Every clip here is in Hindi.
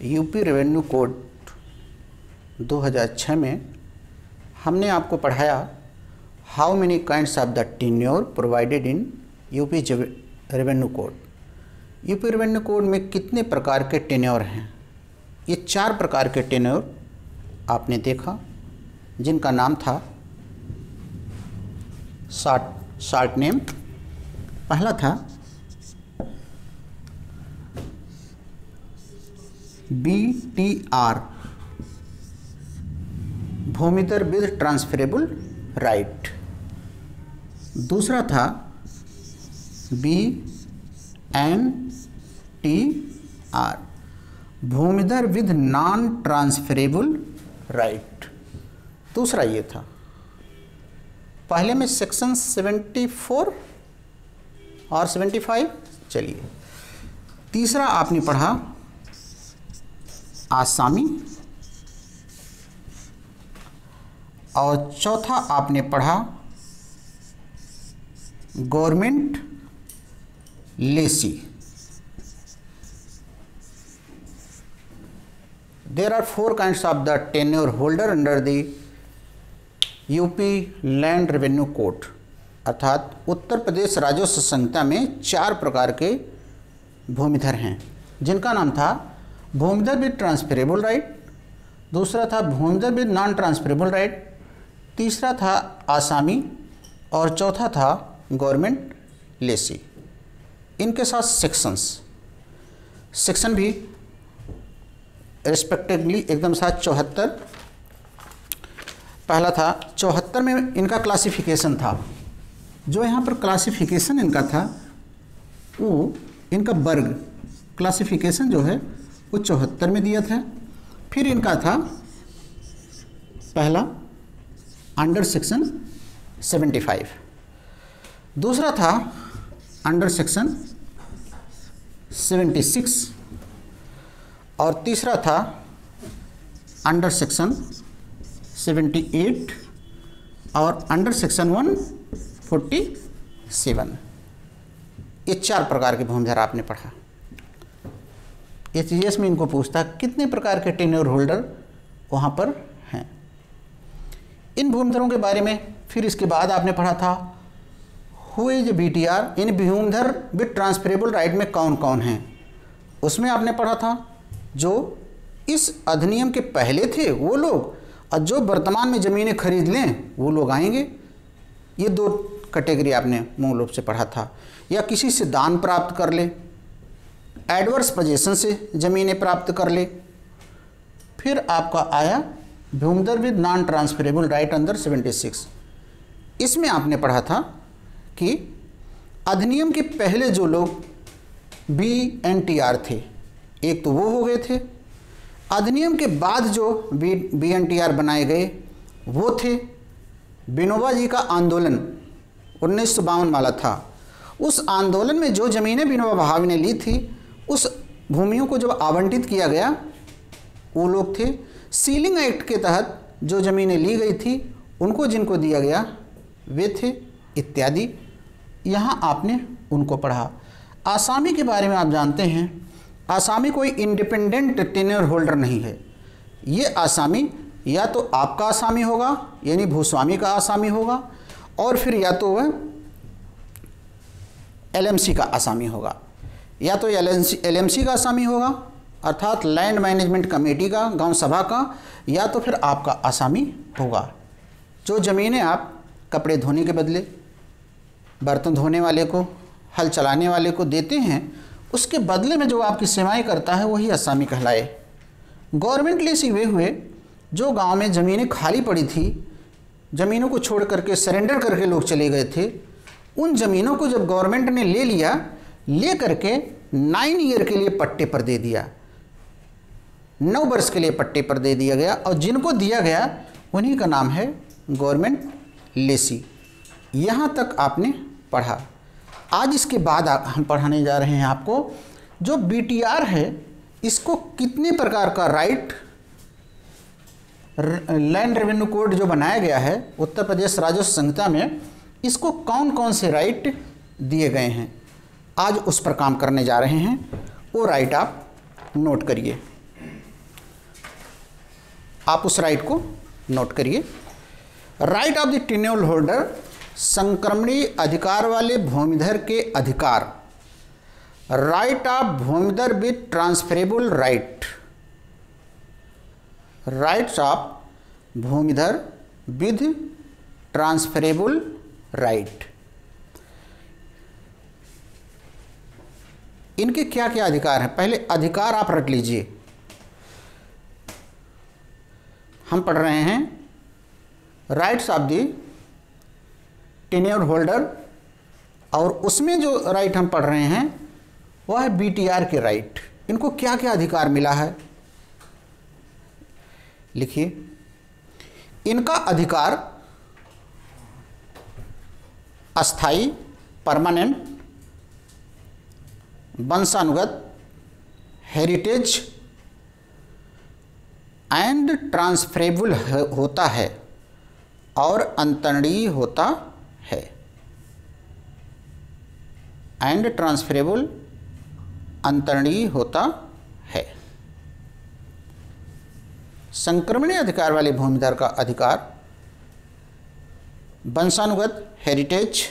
यूपी रेवेन्यू कोड 2006 में हमने आपको पढ़ाया how many kinds of the tenure provided in UP revenue code. UP revenue code में कितने प्रकार के टेन्योर हैं? ये 4 प्रकार के टेन्योर आपने देखा, जिनका नाम था शॉर्ट नेम। पहला था BTR, bhumidhar with transferable right. दूसरा था BNTR, bhumidhar with non transferable right. दूसरा ये था, पहले में सेक्शन 74 और 75। चलिए, तीसरा आपने पढ़ा आसामी, और चौथा आपने पढ़ा government Lesi. There are 4 kinds of the tenure holder under the UP land revenue code, अर्थात उत्तर प्रदेश राजस्व संहिता में 4 प्रकार के भूमिधर हैं, जिनका नाम था भूमिधर विद ट्रांसफरेबल राइट, दूसरा था भूमिधर विद नॉन ट्रांसफरेबल राइट, तीसरा था आसामी, और चौथा था गवर्नमेंट लेसी। इनके साथ सेक्शन भी रिस्पेक्टिवली एकदम साथ 74। पहला था 74 में इनका क्लासिफिकेशन था। जो यहाँ पर क्लासिफिकेशन इनका था वो इनका वर्ग क्लासिफिकेशन जो है वो 74 में दिया था। फिर इनका था पहला अंडर सेक्शन 75, दूसरा था अंडर सेक्शन 76, और तीसरा था अंडर सेक्शन 78 और अंडर सेक्शन 147। ये 4 प्रकार के भूमिधर आपने पढ़ा। एचजीएस में इनको पूछता कितने प्रकार के टेन्योर होल्डर वहाँ पर हैं। इन भूमिधरों के बारे में फिर इसके बाद आपने पढ़ा था हु इज बीटीआर, इन भूमिधर विद ट्रांसफरेबल राइट में कौन कौन हैं। उसमें आपने पढ़ा था जो इस अधिनियम के पहले थे वो लोग, और जो वर्तमान में ज़मीनें खरीद लें वो लोग आएंगे। ये 2 कैटेगरी आपने मूल रूप से पढ़ा था। या किसी से दान प्राप्त कर ले, एडवर्स पोजीशन से ज़मीनें प्राप्त कर ले। फिर आपका आया bhumidhar with non transferable right under 76। इसमें आपने पढ़ा था कि अधिनियम के पहले जो लोग BNTR थे, एक तो वो हो गए थे। अधिनियम के बाद जो BNTR बनाए गए वो थे विनोबा जी का आंदोलन 1952 वाला था। उस आंदोलन में जो ज़मीनें विनोबा भावे ने ली थी, उस भूमियों को जब आवंटित किया गया वो लोग थे। सीलिंग एक्ट के तहत जो ज़मीनें ली गई थी उनको जिनको दिया गया वे थे, इत्यादि। यहाँ आपने उनको पढ़ा। आसामी के बारे में आप जानते हैं, आसामी कोई इंडिपेंडेंट टेन्योर होल्डर नहीं है। ये आसामी या तो आपका आसामी होगा यानी भूस्वामी का आसामी होगा, और फिर या तो वह LMC का आसामी होगा, या तो LMC का आसामी होगा अर्थात लैंड मैनेजमेंट कमेटी का, गांव सभा का, या तो फिर आपका आसामी होगा। जो ज़मीनें आप कपड़े धोने के बदले बर्तन धोने वाले को, हल चलाने वाले को देते हैं, उसके बदले में जो आपकी सेवाएं करता है वही आसामी कहलाए। गवर्नमेंट लेसी वे हुए जो गांव में ज़मीनें खाली पड़ी थी, ज़मीनों को छोड़ करके सरेंडर करके लोग चले गए थे। उन ज़मीनों को जब गवर्नमेंट ने ले लिया, ले करके 9 ईयर के लिए पट्टे पर दे दिया, 9 वर्ष के लिए पट्टे पर दे दिया गया, और जिनको दिया गया उन्हीं का नाम है गवर्नमेंट लेसी। यहाँ तक आपने पढ़ा। आज इसके बाद हम पढ़ाने जा रहे हैं आपको जो BTR है, इसको कितने प्रकार का राइट लैंड रेवेन्यू कोड जो बनाया गया है उत्तर प्रदेश राजस्व संहिता में, इसको कौन कौन से राइट दिए गए हैं, आज उस पर काम करने जा रहे हैं। वो राइट आप नोट करिए। आप उस राइट को नोट करिए। Right of the tenure holder, संक्रमणीय अधिकार वाले भूमिधर के अधिकार। Right of bhumidhar with transferable right, rights of bhumidhar with transferable right. इनके क्या क्या अधिकार हैं? पहले अधिकार आप रट लीजिए। हम पढ़ रहे हैं rights of the tenure holder, और उसमें जो राइट हम पढ़ रहे हैं वह है बीटीआर के राइट। इनको क्या क्या अधिकार मिला है लिखिए। इनका अधिकार अस्थाई, परमानेंट, वंशानुगत, हेरिटेज एंड ट्रांसफरेबल होता है और अंतरणीय होता है। एंड ट्रांसफरेबल, अंतरणीय होता है। संक्रमणीय अधिकार वाले भूमिधर का अधिकार वंशानुगत, हेरिटेज,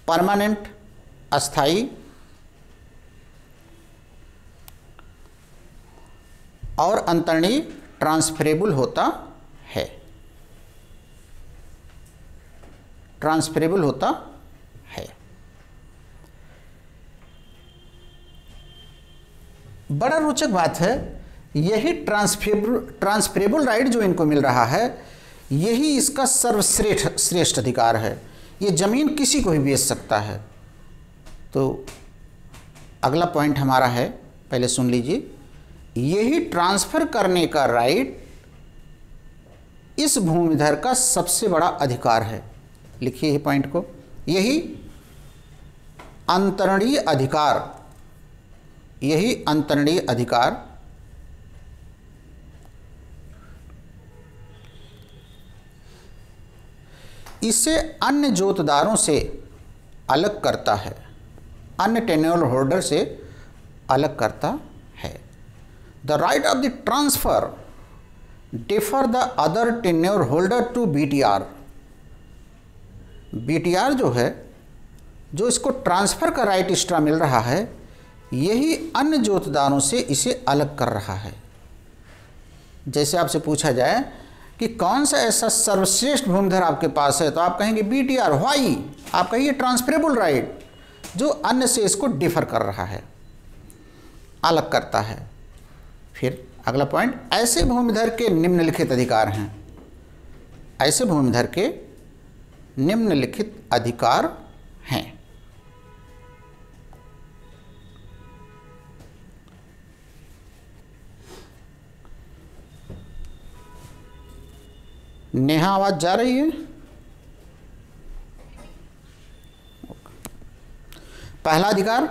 परमानेंट, अस्थाई और अंतरणीय, ट्रांसफरेबल होता है। ट्रांसफरेबल होता है। बड़ा रोचक बात है, यही ट्रांसफरेबल राइट जो इनको मिल रहा है, यही इसका सर्वश्रेष्ठ अधिकार है। ये जमीन किसी को भी बेच सकता है। तो अगला पॉइंट हमारा है, पहले सुन लीजिए। यही ट्रांसफर करने का राइट इस भूमिधर का सबसे बड़ा अधिकार है। लिखिए ये पॉइंट को। यही अंतरणीय अधिकार, यही अंतरणीय अधिकार इसे अन्य जोतदारों से अलग करता है, अन्य टेन्योर होल्डर से अलग करता है। The right of the transfer differ the other tenure holder to BTR. BTR जो है, जो इसको ट्रांसफर का राइट एक्स्ट्रा मिल रहा है, यही अन्य जोतदारों से इसे अलग कर रहा है। जैसे आपसे पूछा जाए कि कौन सा ऐसा सर्वश्रेष्ठ भूमिधर आपके पास है, तो आप कहेंगे बीटीआर। व्हाई? आप कहिए ट्रांसफरेबल राइट, जो अन्य से इसको डिफर कर रहा है, अलग करता है। फिर अगला पॉइंट, ऐसे भूमिधर के निम्नलिखित अधिकार हैं। ऐसे भूमिधर के निम्नलिखित अधिकार हैं। नेहा, आवाज जा रही है? पहला अधिकार,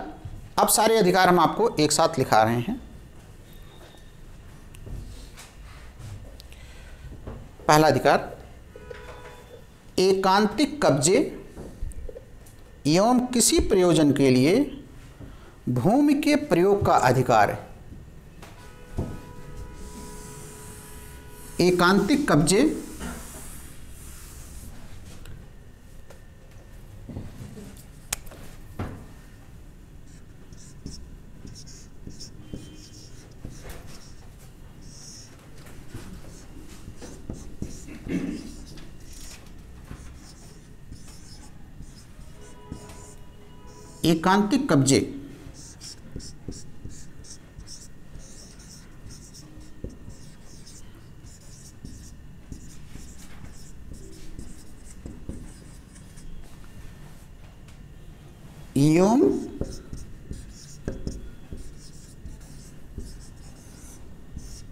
अब सारे अधिकार हम आपको एक साथ लिखा रहे हैं। पहला अधिकार, एकांतिक कब्जे एवं किसी प्रयोजन के लिए भूमि के प्रयोग का अधिकार है। एकांतिक कब्जे एकांतिक कब्जे एवं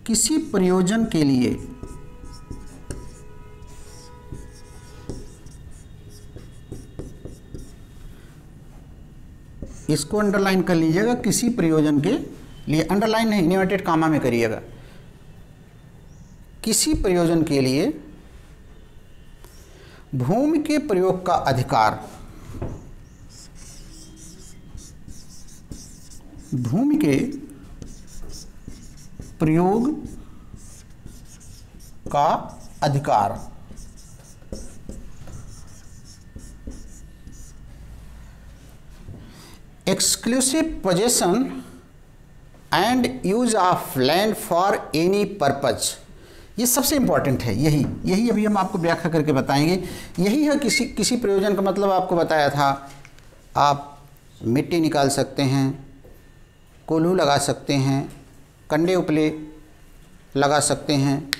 किसी प्रयोजन के लिए इसको अंडरलाइन कर लीजिएगा। किसी प्रयोजन के लिए, अंडरलाइन नहीं, इन्वर्टेड कामा में करिएगा। किसी प्रयोजन के लिए भूमि के प्रयोग का अधिकार, भूमि के प्रयोग का अधिकार। Exclusive possession and use of land for any purpose, ये सबसे इंपॉर्टेंट है। यही अभी हम आपको व्याख्या करके बताएंगे। यही है किसी प्रयोजन का मतलब आपको बताया था। आप मिट्टी निकाल सकते हैं, कोल्हू लगा सकते हैं, कंडे उपले लगा सकते हैं,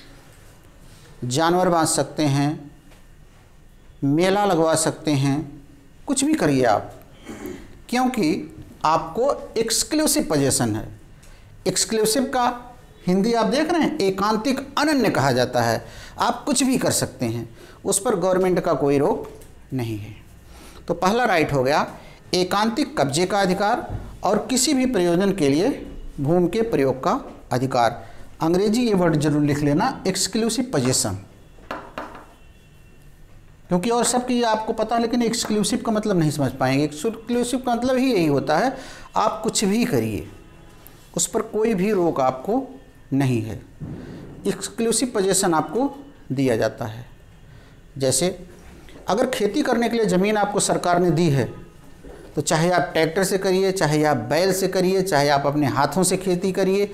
जानवर बांध सकते हैं, मेला लगवा सकते हैं, कुछ भी करिए आप, क्योंकि आपको एक्सक्लूसिव पोजीशन है। एक्सक्लूसिव का हिंदी आप देख रहे हैं, एकांतिक अनन्य कहा जाता है। आप कुछ भी कर सकते हैं, उस पर गवर्नमेंट का कोई रोक नहीं है। तो पहला राइट हो गया एकांतिक कब्जे का अधिकार और किसी भी प्रयोजन के लिए भूमि के प्रयोग का अधिकार। अंग्रेजी ये वर्ड जरूर लिख लेना, एक्सक्लूसिव पोजीशन, क्योंकि और सब की आपको पता है, लेकिन एक्सक्लूसिव का मतलब नहीं समझ पाएंगे। एक्सक्लूसिव का मतलब ही यही होता है, आप कुछ भी करिए, उस पर कोई भी रोक आपको नहीं है। एक्सक्लूसिव पोजीशन आपको दिया जाता है। जैसे अगर खेती करने के लिए ज़मीन आपको सरकार ने दी है, तो चाहे आप ट्रैक्टर से करिए, चाहे आप बैल से करिए, चाहे आप अपने हाथों से खेती करिए,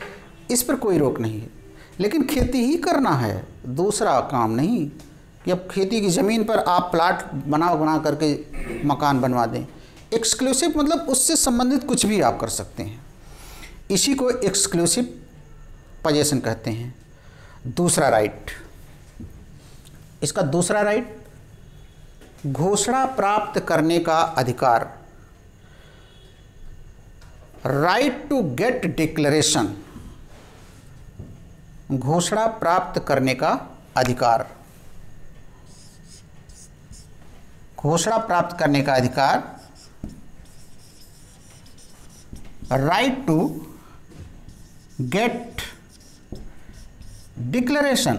इस पर कोई रोक नहीं है। लेकिन खेती ही करना है, दूसरा काम नहीं कि अब खेती की ज़मीन पर आप प्लाट बना करके मकान बनवा दें। एक्सक्लूसिव मतलब उससे संबंधित कुछ भी आप कर सकते हैं, इसी को एक्सक्लूसिव पोजीशन कहते हैं। दूसरा राइट, इसका दूसरा राइट घोषणा प्राप्त करने का अधिकार, राइट टू गेट डिक्लेरेशन, घोषणा प्राप्त करने का अधिकार, घोषणा प्राप्त करने का अधिकार, right to get declaration,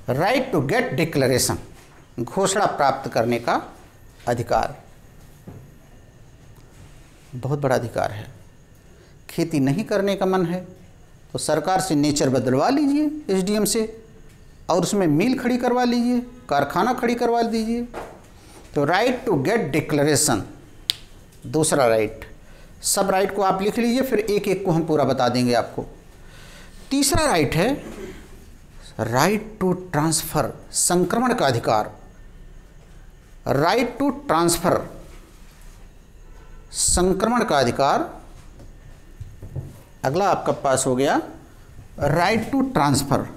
right to get declaration, घोषणा प्राप्त करने का अधिकार। बहुत बड़ा अधिकार है। खेती नहीं करने का मन है तो सरकार से नेचर बदलवा लीजिए एसडीएम से, और उसमें मिल खड़ी करवा लीजिए, कारखाना खड़ी करवा दीजिए। तो राइट टू गेट डिक्लेरेशन दूसरा राइट। सब राइट को आप लिख लीजिए, फिर एक एक को हम पूरा बता देंगे आपको। तीसरा राइट है राइट टू ट्रांसफ़र, संक्रमण का अधिकार, राइट टू ट्रांसफ़र, संक्रमण का अधिकार। अगला आपका पास हो गया राइट टू ट्रांसफ़र।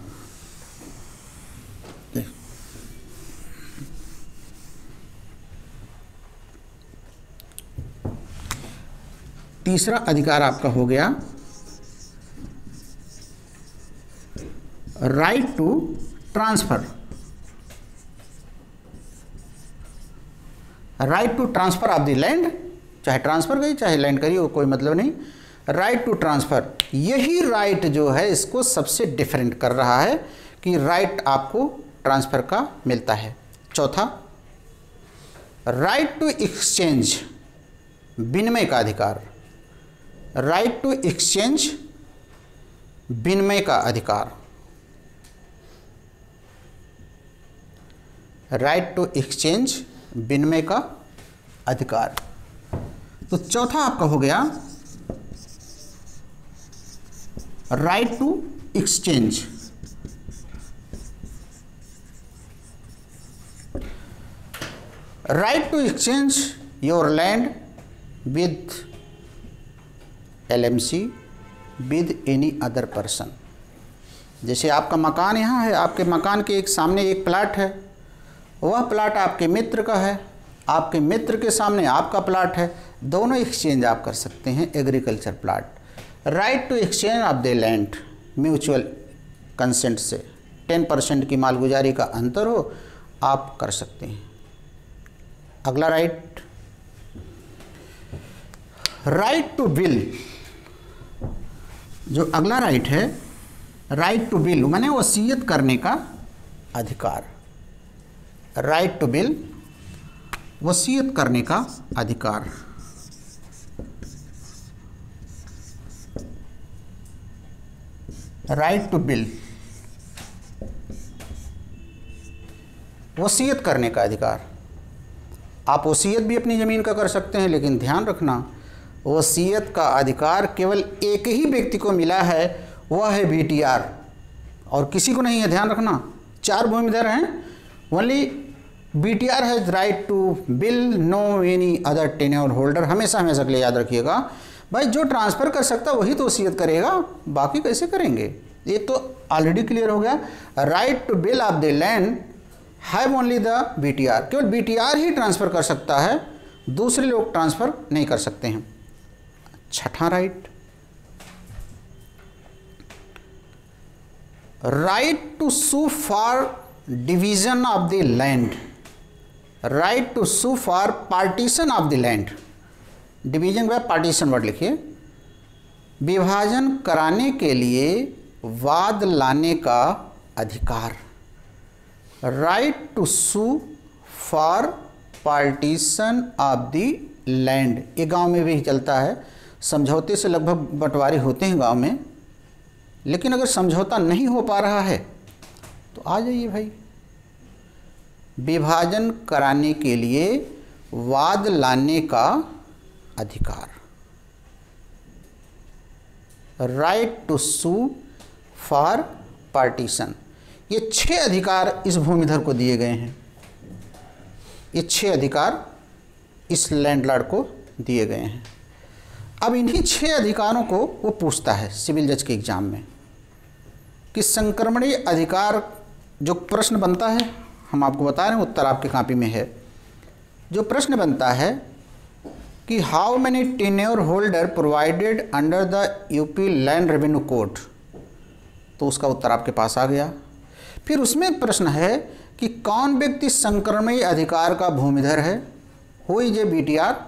तीसरा अधिकार आपका हो गया right to transfer, right to transfer of the land, चाहे ट्रांसफ़र करिए चाहे लैंड करिए, कोई मतलब नहीं। राइट टू ट्रांसफ़र, यही राइट जो है इसको सबसे डिफरेंट कर रहा है कि राइट आपको ट्रांसफ़र का मिलता है। चौथा राइट टू एक्सचेंज, विनिमय का अधिकार, राइट टू एक्सचेंज, विनिमय का अधिकार, राइट टू एक्सचेंज, विनिमय का अधिकार। तो चौथा आपका हो गया right to exchange. Right to exchange your land with LMC with any other person. जैसे आपका मकान यहाँ है, आपके मकान के एक सामने एक प्लाट है, वह प्लाट आपके मित्र का है, आपके मित्र के सामने आपका प्लाट है, दोनों एक्सचेंज आप कर सकते हैं agriculture plot. Right to exchange of the land mutual consent से 10% की मालगुजारी का अंतर हो, आप कर सकते हैं। अगला राइट राइट टू विल, जो अगला राइट है राइट टू विल माने वसीयत करने का अधिकार। राइट टू विल, वसीयत करने का अधिकार। राइट टू विल, वसीयत करने का अधिकार। आप वसीयत भी अपनी ज़मीन का कर सकते हैं, लेकिन ध्यान रखना वसीयत का अधिकार केवल एक ही व्यक्ति को मिला है, वह है बीटीआर, और किसी को नहीं है। ध्यान रखना 4 भूमिधर हैं, only BTR has right to will, no any other tenure holder. हमेशा हमेशा के लिए याद रखिएगा भाई, जो ट्रांसफ़र कर सकता वही तो वसीयत करेगा, बाकी कैसे करेंगे। ये तो ऑलरेडी क्लियर हो गया। Right to will of the land have only the BTR, केवल बीटीआर ही ट्रांसफ़र कर सकता है, दूसरे लोग ट्रांसफ़र नहीं कर सकते हैं। छठा right, right to sue for division of the land, right to sue for partition of the land. Division के बाद पार्टीशन वर्ड लिखिए। विभाजन कराने के लिए वाद लाने का अधिकार, right to sue for partition of the land. ये गांव में भी चलता है, समझौते से लगभग बंटवारे होते हैं गांव में, लेकिन अगर समझौता नहीं हो पा रहा है तो आ जाइए भाई। विभाजन कराने के लिए वाद लाने का अधिकार, right to sue for partition. ये 6 अधिकार इस भूमिधर को दिए गए हैं, ये 6 अधिकार इस लैंडलॉर्ड को दिए गए हैं। अब इन्हीं 6 अधिकारों को वो पूछता है सिविल जज के एग्जाम में कि संक्रमणीय अधिकार जो प्रश्न बनता है, हम आपको बता रहे हैं, उत्तर आपकी कॉपी में है। जो प्रश्न बनता है कि how many tenure holder provided under the UP land revenue code, तो उसका उत्तर आपके पास आ गया। फिर उसमें प्रश्न है कि कौन व्यक्ति संक्रमणीय अधिकार का भूमिधर है, हो जे बीटीआर,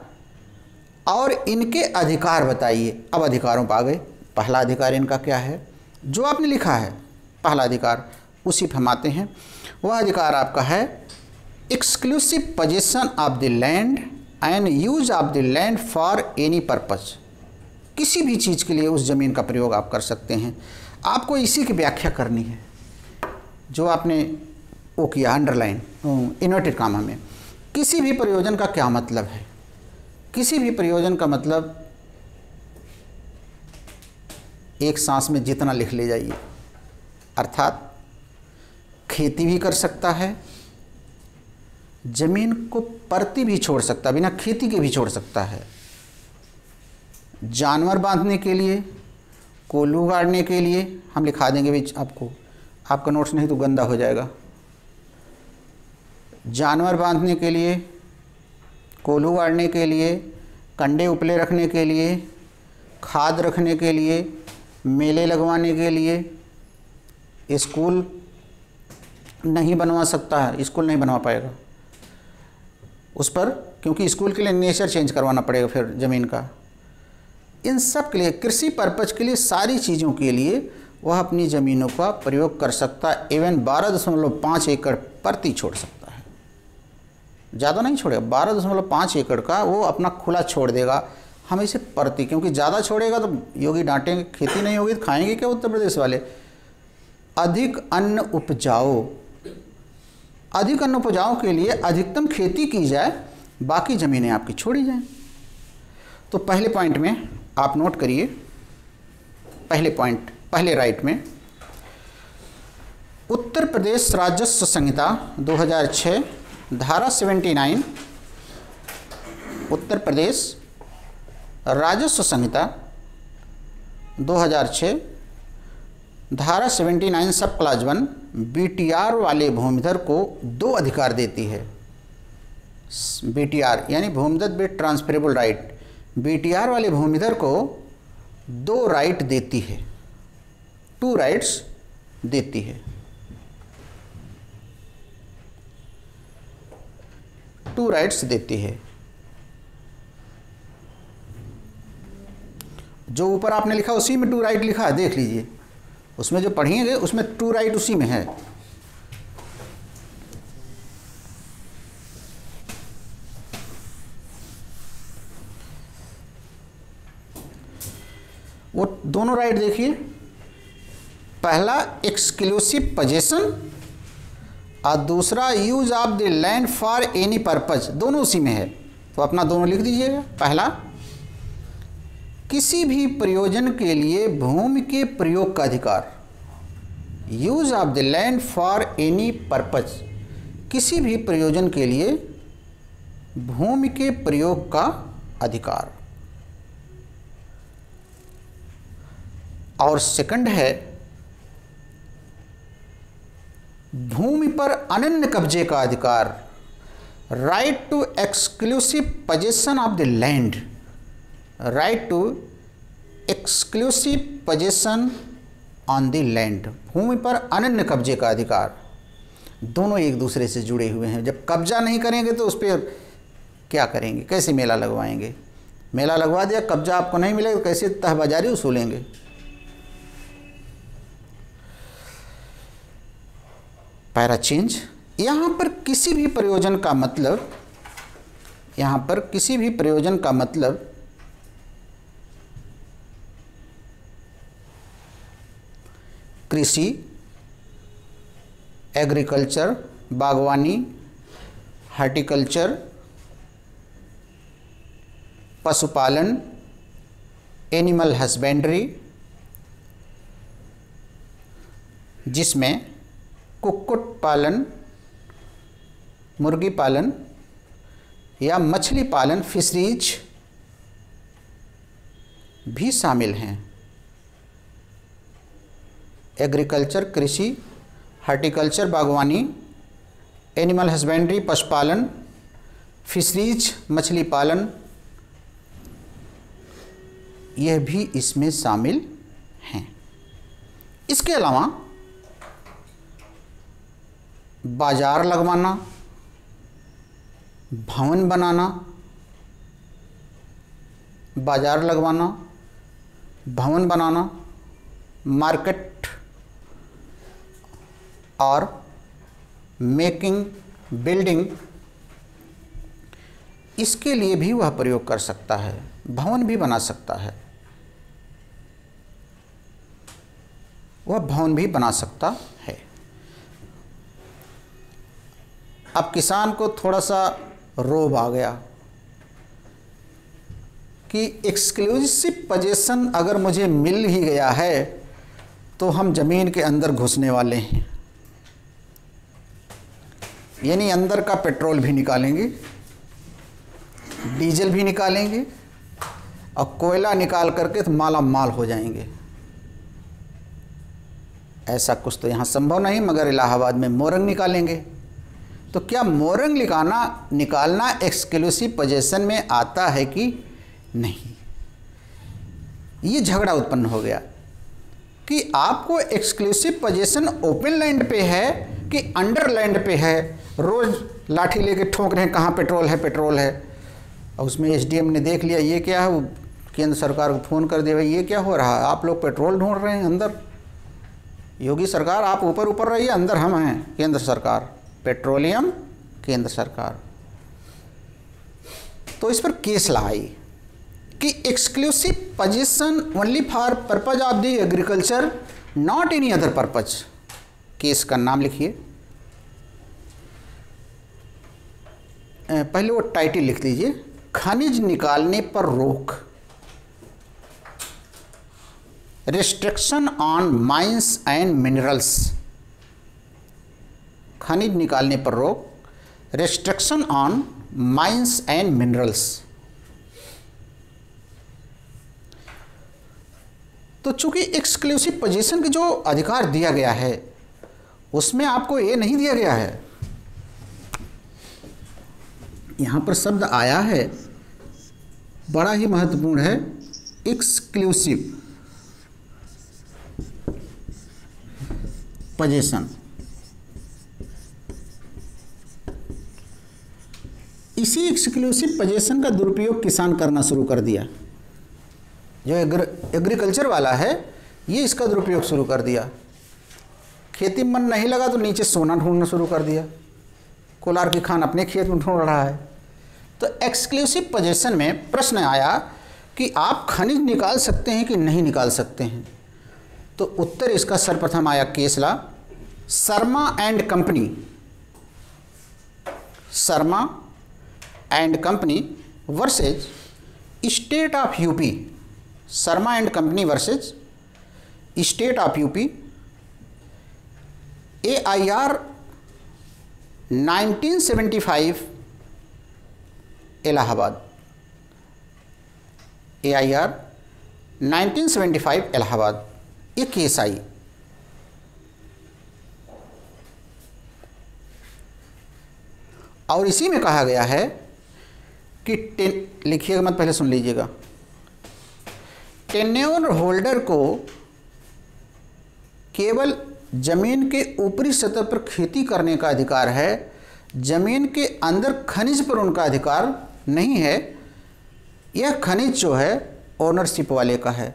और इनके अधिकार बताइए। अब अधिकारों पर आ गए। पहला अधिकार इनका क्या है, जो आपने लिखा है पहला अधिकार, उसी पर हम आते हैं। वह अधिकार आपका है exclusive position of the land and use of the land for any purpose. किसी भी चीज़ के लिए उस ज़मीन का प्रयोग आप कर सकते हैं। आपको इसी की व्याख्या करनी है जो आपने वो किया अंडरलाइन इन्वर्टेड कामा में। किसी भी प्रयोजन का क्या मतलब है, किसी भी प्रयोजन का मतलब एक सांस में जितना लिख ले जाइए, अर्थात खेती भी कर सकता है, जमीन को परती भी छोड़ सकता है, बिना खेती के भी छोड़ सकता है, जानवर बांधने के लिए, कोल्हू गाड़ने के लिए, हम लिखा देंगे बीच आपको, आपका नोट्स नहीं तो गंदा हो जाएगा। जानवर बांधने के लिए, कोल्हू गाड़ने के लिए, कंडे उपले रखने के लिए, खाद रखने के लिए, मेले लगवाने के लिए। स्कूल नहीं बनवा सकता है, स्कूल नहीं बनवा पाएगा उस पर, क्योंकि स्कूल के लिए नेचर चेंज करवाना पड़ेगा फिर ज़मीन का। इन सब के लिए, कृषि पर्पज के लिए, सारी चीज़ों के लिए वह अपनी ज़मीनों का प्रयोग कर सकता है। इवन 12.5 एकड़ परती छोड़ सकता है, ज़्यादा नहीं छोड़ेगा, 12.5 एकड़ का वो अपना खुला छोड़ देगा। हम इसे परती, क्योंकि ज़्यादा छोड़ेगा तो योगी डांटेंगे, खेती नहीं होगी तो खाएंगे क्या उत्तर प्रदेश वाले। अधिक अन्न उपजाओ, अधिक अन्न उपजाओ के लिए अधिकतम खेती की जाए, बाकी ज़मीनें आपकी छोड़ी जाएं। तो पहले पॉइंट में आप नोट करिए, पहले पॉइंट, पहले राइट में उत्तर प्रदेश राजस्व संहिता 2006 धारा 79, उत्तर प्रदेश राजस्व संहिता 2006 धारा 79 सब क्लास 1 बीटीआर वाले भूमिधर को 2 अधिकार देती है। बीटीआर यानी भूमिधर विद ट्रांसफरेबल राइट, बीटीआर वाले भूमिधर को 2 राइट देती है, 2 राइट्स देती है, 2 राइट्स देती है। जो ऊपर आपने लिखा उसी में 2 राइट लिखा है, देख लीजिए, उसमें जो पढ़ेंगे उसमें 2 राइट उसी में है। वो दोनों राइट देखिए, पहला एक्सक्लूसिव पोजीशन और दूसरा use of the land for any purpose, दोनों उसी में है, तो अपना दोनों लिख दीजिएगा। पहला, किसी भी प्रयोजन के लिए भूमि के प्रयोग का अधिकार, use of the land for any purpose, किसी भी प्रयोजन के लिए भूमि के प्रयोग का अधिकार। और सेकंड है, भूमि पर अनन्य कब्जे का अधिकार, right to exclusive position of the land, right to exclusive position on the land, भूमि पर अनन्य कब्जे का अधिकार। दोनों एक दूसरे से जुड़े हुए हैं। जब कब्जा नहीं करेंगे तो उस पर क्या करेंगे, कैसे मेला लगवाएंगे? मेला लगवा दिया, कब्जा आपको नहीं मिलेगा तो कैसे तहबाजारी वसूलेंगे? पैरा चेंज, यहाँ पर किसी भी प्रयोजन का मतलब, यहाँ पर किसी भी प्रयोजन का मतलब कृषि, एग्रीकल्चर, बागवानी, हॉर्टिकल्चर, पशुपालन, एनिमल हस्बेंड्री, जिसमें कुक्कुट पालन, मुर्गी पालन या मछली पालन, फिशरीज भी शामिल हैं। एग्रीकल्चर कृषि, हॉर्टिकल्चर बागवानी, एनिमल हस्बेंड्री पशुपालन, फिशरीज मछली पालन, यह भी इसमें शामिल हैं। इसके अलावा बाजार लगवाना, भवन बनाना, बाजार लगवाना, भवन बनाना, मार्केट और मेकिंग बिल्डिंग, इसके लिए भी वह प्रयोग कर सकता है, भवन भी बना सकता है, वह भवन भी बना सकता है। अब किसान को थोड़ा सा रोब आ गया कि एक्सक्लूसिव पोजीशन अगर मुझे मिल ही गया है तो हम ज़मीन के अंदर घुसने वाले हैं, यानी अंदर का पेट्रोल भी निकालेंगे, डीजल भी निकालेंगे और कोयला निकाल करके तो माला माल हो जाएंगे। ऐसा कुछ तो यहाँ संभव नहीं, मगर इलाहाबाद में मोरंग निकालेंगे। तो क्या मोरंग निकालना एक्सक्लूसिव पोजीशन में आता है कि नहीं? ये झगड़ा उत्पन्न हो गया कि आपको एक्सक्लूसिव पोजीशन ओपन लैंड पे है कि अंडर लैंड पे है। रोज़ लाठी लेके ठोक रहे हैं कहाँ पेट्रोल है, पेट्रोल है। और उसमें एसडीएम ने देख लिया ये क्या है, वो केंद्र सरकार को फ़ोन कर दिया, भाई ये क्या हो रहा है, आप लोग पेट्रोल ढूंढ रहे हैं अंदर। योगी सरकार आप ऊपर ऊपर रहिए, अंदर हम हैं केंद्र सरकार, पेट्रोलियम केंद्र सरकार। तो इस पर केस लाई कि exclusive position only for purpose of the agriculture, not any other purpose. Case का नाम लिखिए, पहले वो टाइटल लिख लीजिए, खनिज निकालने पर रोक, restriction on mines and minerals. खनिज निकालने पर रोक, restriction on mines and minerals. तो चूंकि एक्सक्लूसिव पोजीशन के जो अधिकार दिया गया है उसमें आपको ये नहीं दिया गया है, यहां पर शब्द आया है बड़ा ही महत्वपूर्ण है, एक्सक्लूसिव पोजीशन। इसी एक्सक्लूसिव पोजीशन का दुरुपयोग किसान करना शुरू कर दिया। जो एग्रीकल्चर वाला है ये इसका दुरुपयोग शुरू कर दिया। खेती में मन नहीं लगा तो नीचे सोना ढूंढना शुरू कर दिया, कोलार की खान अपने खेत में ढूंढ रहा है। तो एक्सक्लूसिव पोजीशन में प्रश्न आया कि आप खनिज निकाल सकते हैं कि नहीं निकाल सकते हैं। तो उत्तर इसका सर्वप्रथम आया Kesla. Sharma and company, Sharma and company versus state of UP, Sharma and company versus state of UP, AIR 1975 Allahabad, AIR 1975 Allahabad, ये केस आई। और इसी में कहा गया है कि लिखिएगा मत, पहले सुन लीजिएगा। टेन्योर होल्डर को केवल जमीन के ऊपरी सतह पर खेती करने का अधिकार है, जमीन के अंदर खनिज पर उनका अधिकार नहीं है। यह खनिज जो है ओनरशिप वाले का है।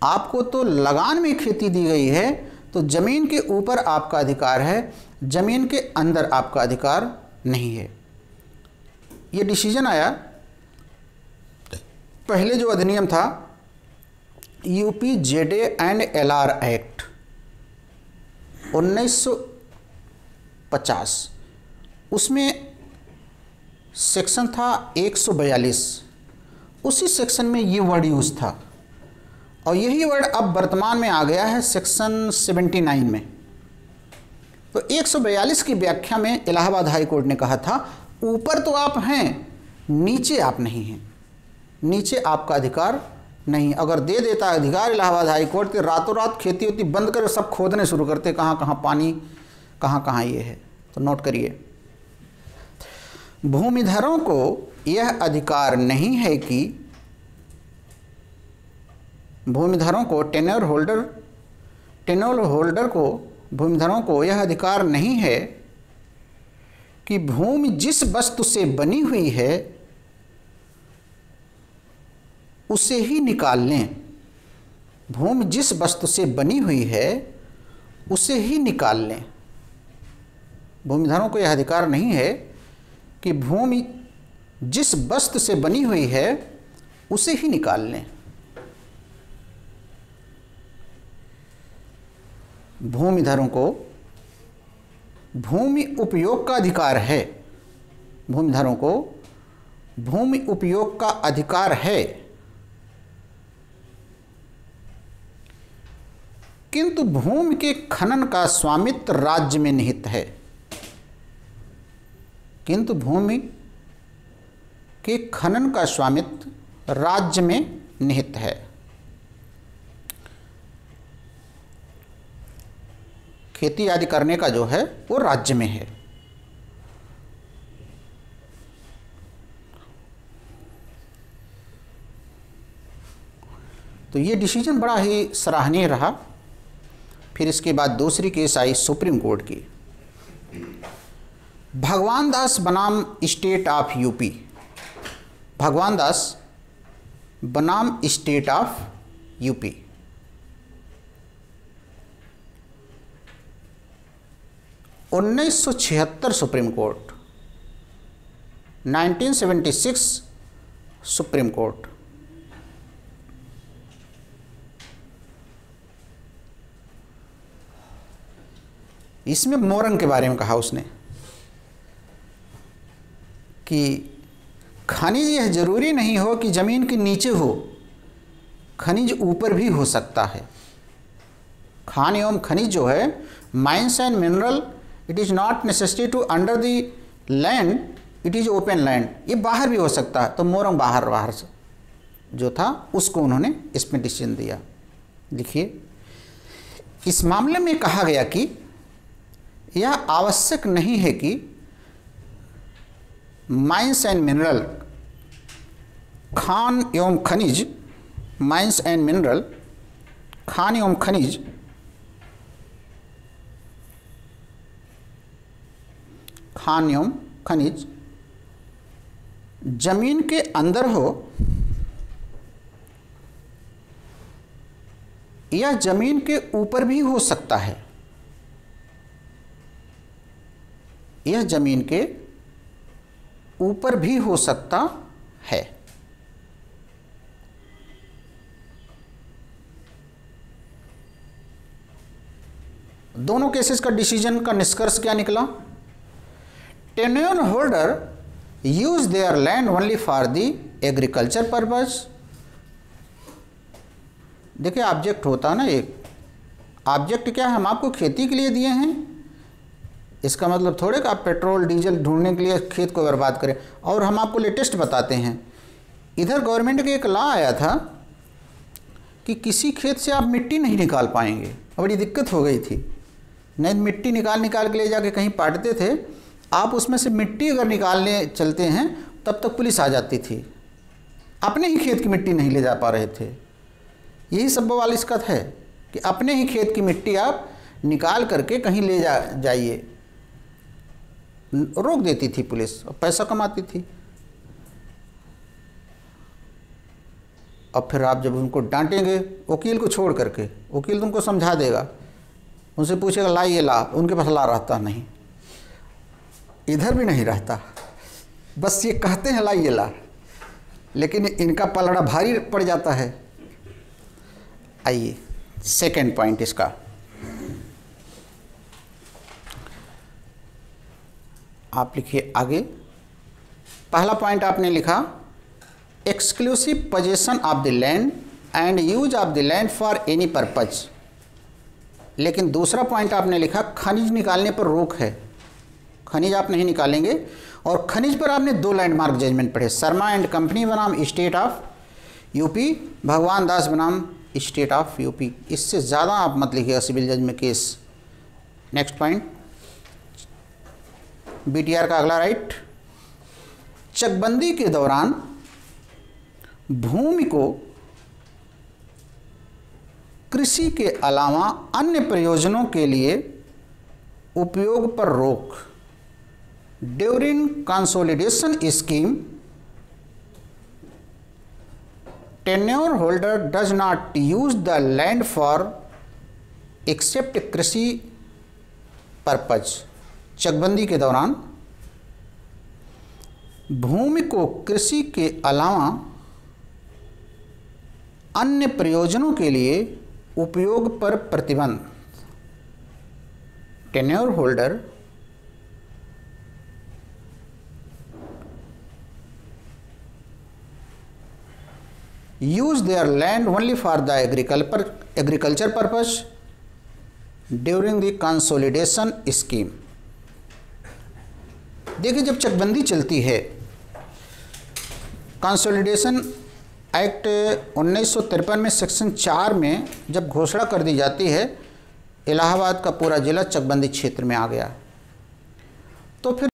आपको तो लगान में खेती दी गई है, तो जमीन के ऊपर आपका अधिकार है, जमीन के अंदर आपका अधिकार नहीं है। ये डिसीजन आया। पहले जो अधिनियम था UPZA एंड LR एक्ट 1950, उसमें सेक्शन था 142, उसी सेक्शन में ये वर्ड यूज था और यही वर्ड अब वर्तमान में आ गया है सेक्शन 79 में। तो 142 की व्याख्या में इलाहाबाद हाई कोर्ट ने कहा था ऊपर तो आप हैं, नीचे आप नहीं हैं, नीचे आपका अधिकार नहीं। अगर दे देता अधिकार इलाहाबाद हाई कोर्ट के, रातों रात खेती होती बंद कर सब खोदने शुरू करते, कहाँ कहाँ पानी, कहाँ कहाँ ये है। तो नोट करिए, भूमिधरों को यह अधिकार नहीं है कि भूमिधरों को टेन्योर होल्डर को भूमिधरों को यह अधिकार नहीं है कि भूमि जिस वस्तु से बनी हुई है उसे ही निकाल लें। भूमि जिस वस्तु से बनी हुई है उसे ही निकाल लें। भूमिधरों को यह अधिकार नहीं है कि भूमि जिस वस्तु से बनी हुई है उसे ही निकाल लें। भूमिधरों को भूमि उपयोग का अधिकार है, भूमिधरों को भूमि उपयोग का अधिकार है, किंतु भूमि के खनन का स्वामित्व राज्य में निहित है। किंतु भूमि के खनन का स्वामित्व राज्य में निहित है। खेती आदि करने का जो है वो राज्य में है। तो ये डिसीजन बड़ा ही सराहनीय रहा। फिर इसके बाद दूसरी केस आई सुप्रीम कोर्ट की, भगवान दास बनाम स्टेट ऑफ यूपी, भगवान दास बनाम स्टेट ऑफ यूपी। उन्नीस सौ 76 सुप्रीम कोर्ट, 1976 सुप्रीम कोर्ट। इसमें मोरंग के बारे में कहा उसने कि खनिज यह जरूरी नहीं हो कि जमीन के नीचे हो, खनिज ऊपर भी हो सकता है। खान एवं खनिज जो है mines and mineral, it is not necessary to under the land, it is open land, ये बाहर भी हो सकता है। तो मोरंग बाहर से जो था उसको उन्होंने इसमें डिसीजन दिया। देखिए, इस मामले में कहा गया कि यह आवश्यक नहीं है कि माइंस एंड मिनरल, खान एवं खनिज, माइंस एंड मिनरल, खान एवं खनिज खान एवं खनिज जमीन के अंदर हो या जमीन के ऊपर भी हो सकता है। यह जमीन के ऊपर भी हो सकता है। दोनों केसेस का डिसीजन का निष्कर्ष क्या निकला? Tenure holder use their land only for the agriculture purpose. देखिए ऑब्जेक्ट होता है ना, एक ऑब्जेक्ट क्या है, हम आपको खेती के लिए दिए हैं, इसका मतलब थोड़े कि आप पेट्रोल डीजल ढूंढने के लिए खेत को बर्बाद करें। और हम आपको लेटेस्ट बताते हैं, इधर गवर्नमेंट के एक लॉ आया था कि किसी खेत से आप मिट्टी नहीं निकाल पाएंगे। बड़ी दिक्कत हो गई थी, नहीं मिट्टी निकाल के ले जाके कहीं पाटते थे, आप उसमें से मिट्टी अगर निकालने चलते हैं तब तक पुलिस आ जाती थी, अपने ही खेत की मिट्टी नहीं ले जा पा रहे थे। यही सब वाली दिक्कत है कि अपने ही खेत की मिट्टी आप निकाल करके कहीं ले जाइए, रोक देती थी पुलिस और पैसा कमाती थी। अब फिर आप जब उनको डांटेंगे, वकील को छोड़ करके, वकील तुमको समझा देगा, उनसे पूछेगा ला ये ला, उनके पास ला रहता नहीं, इधर भी नहीं रहता, बस ये कहते हैं ला ये ला, लेकिन इनका पलड़ा भारी पड़ जाता है। आइए सेकंड पॉइंट इसका, आप लिखिए आगे। पहला पॉइंट आपने लिखा exclusive possession of the land and use of the land for any purpose. लेकिन दूसरा पॉइंट आपने लिखा खनिज निकालने पर रोक है, खनिज आप नहीं निकालेंगे। और खनिज पर आपने 2 लैंडमार्क जजमेंट पढ़े, शर्मा एंड कंपनी बनाम स्टेट ऑफ यूपी, भगवान दास बनाम स्टेट ऑफ यूपी। इससे ज़्यादा आप मत लिखिएगा सिविल जज में केस। नेक्स्ट पॉइंट, बीटीआर का अगला राइट, चकबंदी के दौरान भूमि को कृषि के अलावा अन्य प्रयोजनों के लिए उपयोग पर रोक। During consolidation scheme tenure holder does not use the land for except कृषि पर्पज। चकबंदी के दौरान भूमि को कृषि के अलावा अन्य प्रयोजनों के लिए उपयोग पर प्रतिबंध। Tenure holder use their land only for the agriculture purpose during the consolidation scheme। देखिए जब चकबंदी चलती है, कंसोलिडेशन एक्ट 1953 में सेक्शन 4 में जब घोषणा कर दी जाती है, इलाहाबाद का पूरा जिला चकबंदी क्षेत्र में आ गया। तो फिर